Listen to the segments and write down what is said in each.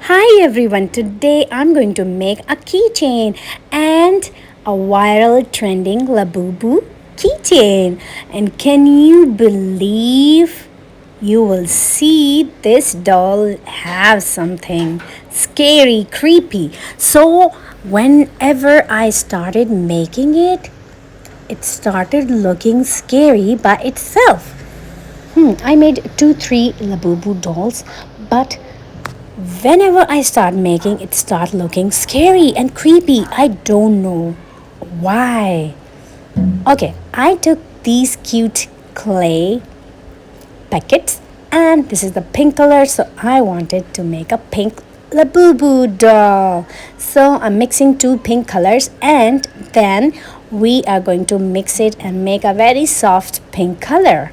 Hi everyone, today I'm going to make a keychain and a viral trending Labubu keychain. And can you believe you will see this doll have something scary, creepy? So, whenever I started making it, it started looking scary by itself. I made 2 3 Labubu dolls, but whenever I start making it start looking scary and creepy. I don't know why. Okay, I took these cute clay packets and this is the pink color, so I wanted to make a pink Labubu doll. So I'm mixing two pink colors and then we are going to mix it and make a very soft pink color.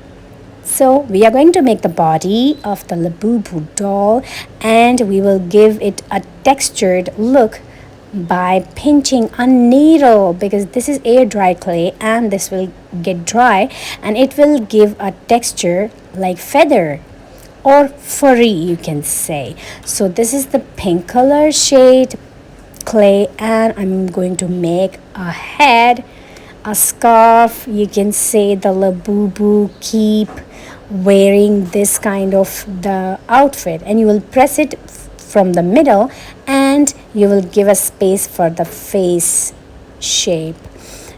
So we are going to make the body of the Labubu doll and we will give it a textured look by pinching a needle, because this is air dry clay and this will get dry and it will give a texture like feather or furry, you can say. So this is the pink color shade clay and I'm going to make a head, a scarf. You can say the Labubu keep wearing this kind of the outfit, and you will press it from the middle and you will give a space for the face shape.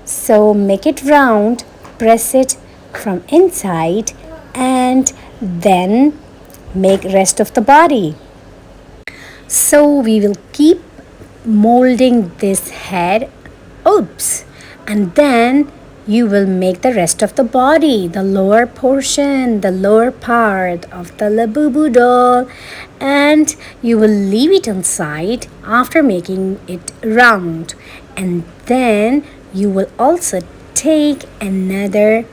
So make it round, press it from inside and then make rest of the body. So we will keep molding this head. Oops. And then you will make the rest of the body, the lower portion, the lower part of the Labubu doll, and you will leave it inside after making it round. And then you will also take another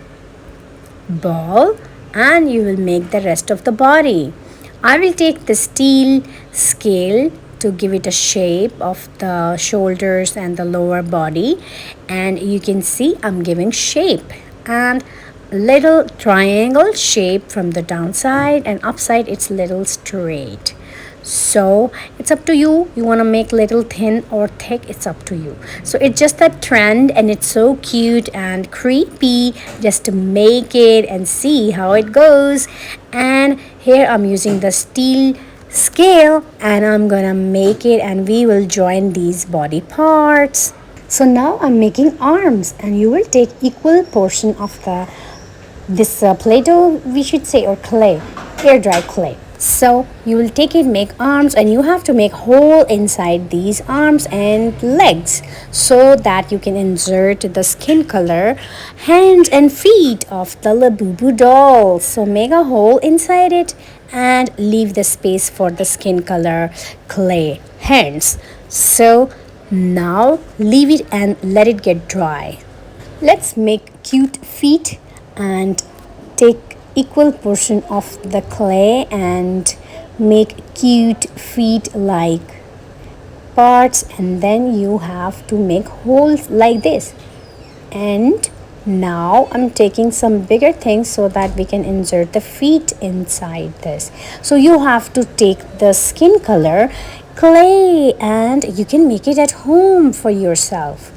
ball and you will make the rest of the body. I will take the steel scale to give it a shape of the shoulders and the lower body, and you can see I'm giving shape and little triangle shape from the downside, and upside it's little straight. So it's up to you. You want to make little thin or thick, it's up to you. So it's just that trend and it's so cute and creepy just to make it and see how it goes. And here I'm using the steel scale and I'm gonna make it and we will join these body parts. So now I'm making arms and you will take equal portion of the this play-doh, we should say, or clay, air dry clay. So you will take it, make arms, and you have to make hole inside these arms and legs so that you can insert the skin color, hands and feet of the Labubu doll. So make a hole inside it and leave the space for the skin color clay hands. So now leave it and let it get dry. Let's make cute feet and take equal portion of the clay and make cute feet like parts, and then you have to make holes like this. And now I'm taking some bigger things so that we can insert the feet inside this. So you have to take the skin color clay and you can make it at home for yourself.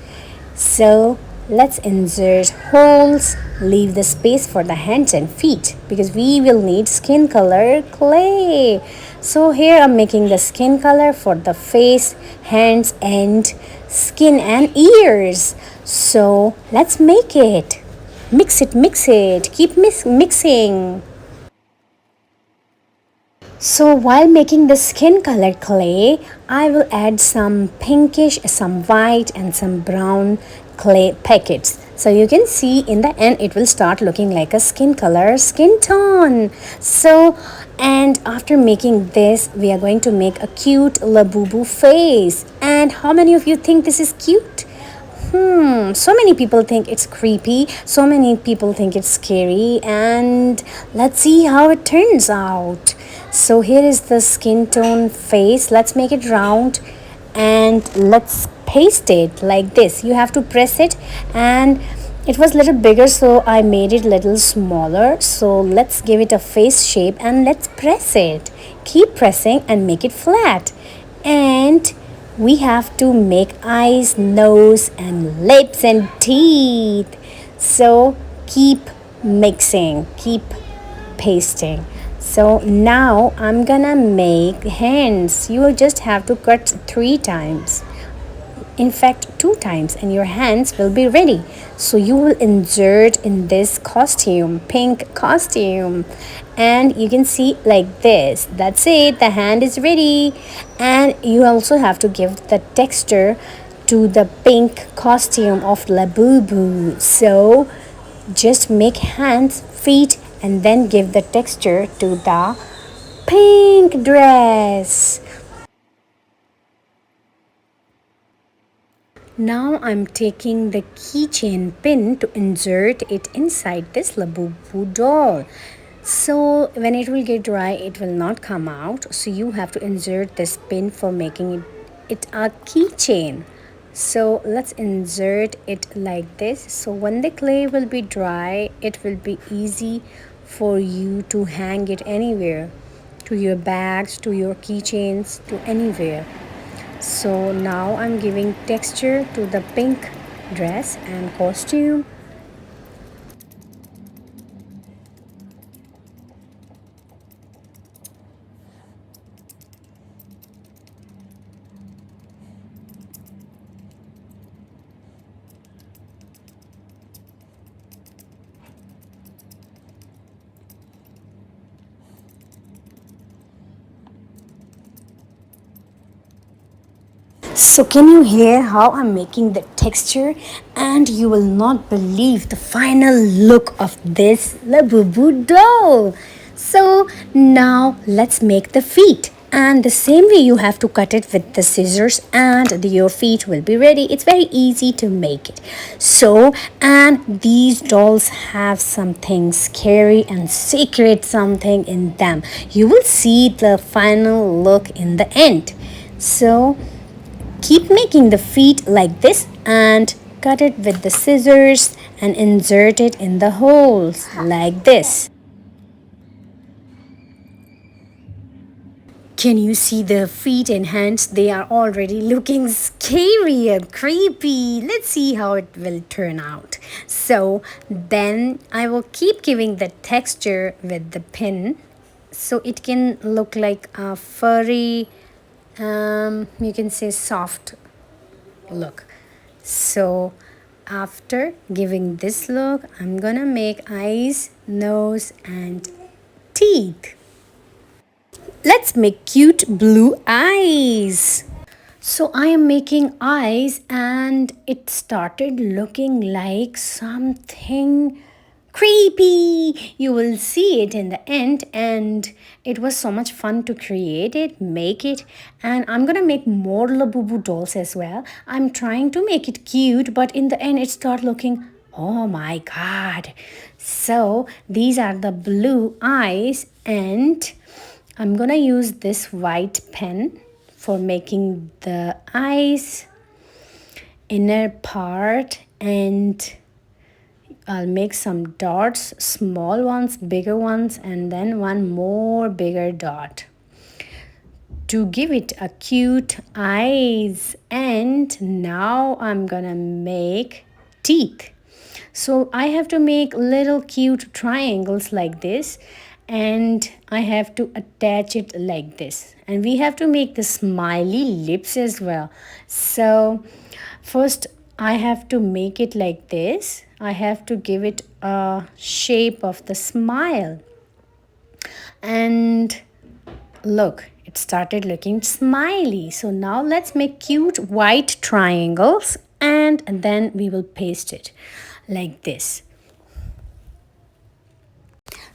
So let's insert holes, leave the space for the hands and feet because we will need skin color clay. So here I'm making the skin color for the face, hands and skin and ears. So let's make it. Mix it, keep mixing. So while making the skin color clay, I will add some pinkish, some white and some brown clay packets. So you can see in the end it will start looking like a skin color, skin tone. So, and after making this, we are going to make a cute Labubu face. And how many of you think this is cute? So many people think it's creepy, so many people think it's scary, and let's see how it turns out. So here is the skin tone face. Let's make it round and let's paste it like this. You have to press it and It was little bigger, so I made it little smaller. So let's give it a face shape and let's press it. Keep pressing and make it flat. And we have to make eyes, nose, and lips and teeth. So keep mixing, keep pasting. So now I'm gonna make hands. You will just have to cut 3 times, in fact 2 times, and your hands will be ready. So you will insert in this costume, pink costume, and you can see like this. That's it, the hand is ready. And you also have to give the texture to the pink costume of Labubu. So just make hands, feet, and then give the texture to the pink dress. Now I'm taking the keychain pin to insert it inside this Labubu doll. So when it will get dry, it will not come out. So you have to insert this pin for making it a keychain. So let's insert it like this. So when the clay will be dry, it will be easy for you to hang it anywhere, to your bags, to your keychains, to anywhere. So now I'm giving texture to the pink dress and costume. So can you hear how I'm making the texture? And you will not believe the final look of this Labubu doll. So now let's make the feet. And the same way you have to cut it with the scissors and your feet will be ready. It's very easy to make it. So, and these dolls have something scary and secret something in them. You will see the final look in the end. So keep making the feet like this and cut it with the scissors and insert it in the holes like this. Can you see the feet and hands? They are already looking scary and creepy. Let's see how it will turn out. So then I will keep giving the texture with the pin so it can look like a furry, you can say soft look. So after giving this look, I'm gonna make eyes, nose, and teeth. Let's make cute blue eyes. So I am making eyes and it started looking like something creepy. You will see it in the end, and it was so much fun to create it, make it. And I'm gonna make more Labubu dolls as well. I'm trying to make it cute, but in the end it started looking, oh my god. So these are the blue eyes, and I'm gonna use this white pen for making the eyes inner part, and I'll make some dots, small ones, bigger ones, and then one more bigger dot to give it a cute eyes. And now I'm gonna make teeth. So I have to make little cute triangles like this, and I have to attach it like this, and we have to make the smiley lips as well. So first I have to make it like this. I have to give it a shape of the smile, and look, it started looking smiley. So now let's make cute white triangles, and then we will paste it like this.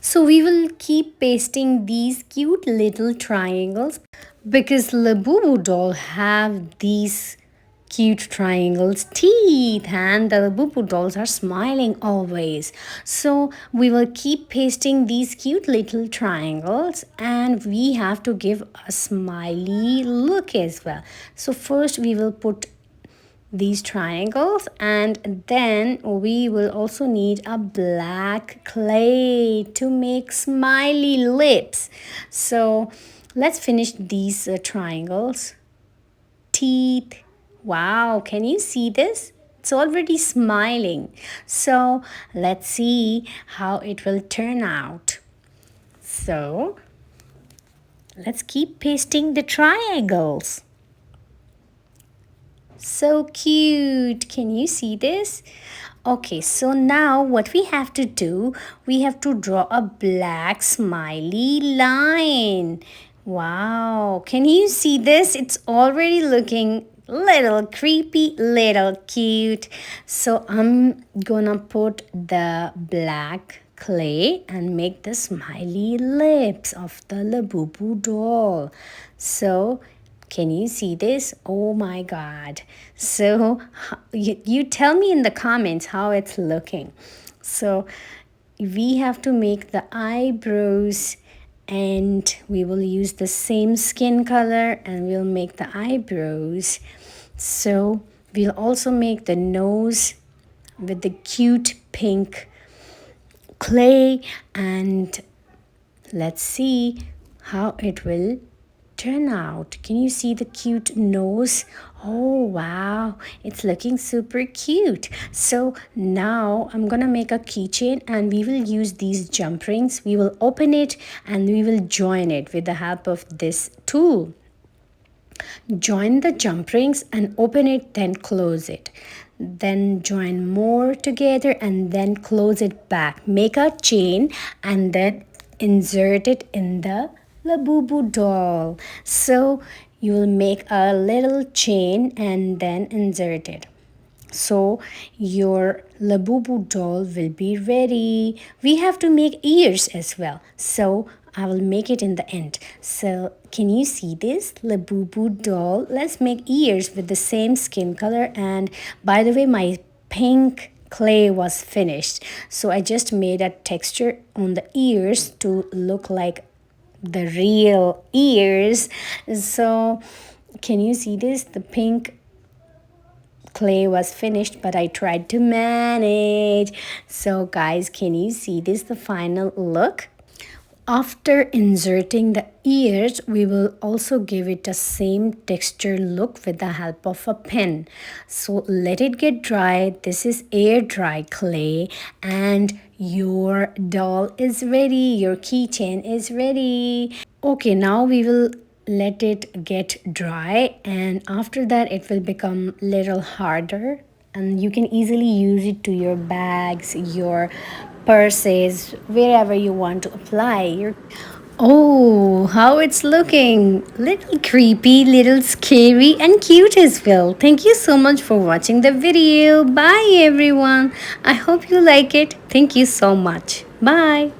So we will keep pasting these cute little triangles because Labubu doll have these cute triangles teeth, and the Labubu dolls are smiling always. So we will keep pasting these cute little triangles, and we have to give a smiley look as well. So first we will put these triangles, and then we will also need a black clay to make smiley lips. So let's finish these triangles. Teeth. Wow, can you see this? It's already smiling. So let's see how it will turn out. So let's keep pasting the triangles. So cute. Can you see this? Okay, so now what we have to do, we have to draw a black smiley line. Wow, can you see this? It's already looking little creepy, little cute. So I'm gonna put the black clay and make the smiley lips of the Labubu doll. So can you see this? Oh my God. So you tell me in the comments how it's looking. So we have to make the eyebrows, and we will use the same skin color and we'll make the eyebrows. So we'll also make the nose with the cute pink clay, and let's see how it will turn out. Can you see the cute nose? Oh wow, it's looking super cute. So now I'm gonna make a keychain, and we will use these jump rings. We will open it and we will join it with the help of this tool. Join the jump rings and open it, then close it. Then join more together and then close it back. Make a chain and then insert it in the Labubu doll. So you will make a little chain and then insert it. So your Labubu doll will be ready. We have to make ears as well. So I will make it in the end. So can you see this Labubu doll? Let's make ears with the same skin color. And by the way, my pink clay was finished. So I just made a texture on the ears to look like the real ears. So can you see this? The pink clay was finished, but I tried to manage. So guys, can you see this, the final look? After inserting the ears, we will also give it the same texture look with the help of a pen. So let it get dry. This is air dry clay, and your doll is ready. Your keychain is ready. Okay, now we will let it get dry, and after that it will become little harder, and you can easily use it to your bags, your purses, wherever you want to apply your. Oh, how it's looking! Little creepy, little scary, and cute as well. Thank you so much for watching the video. Bye everyone. I hope you like it. Thank you so much. Bye.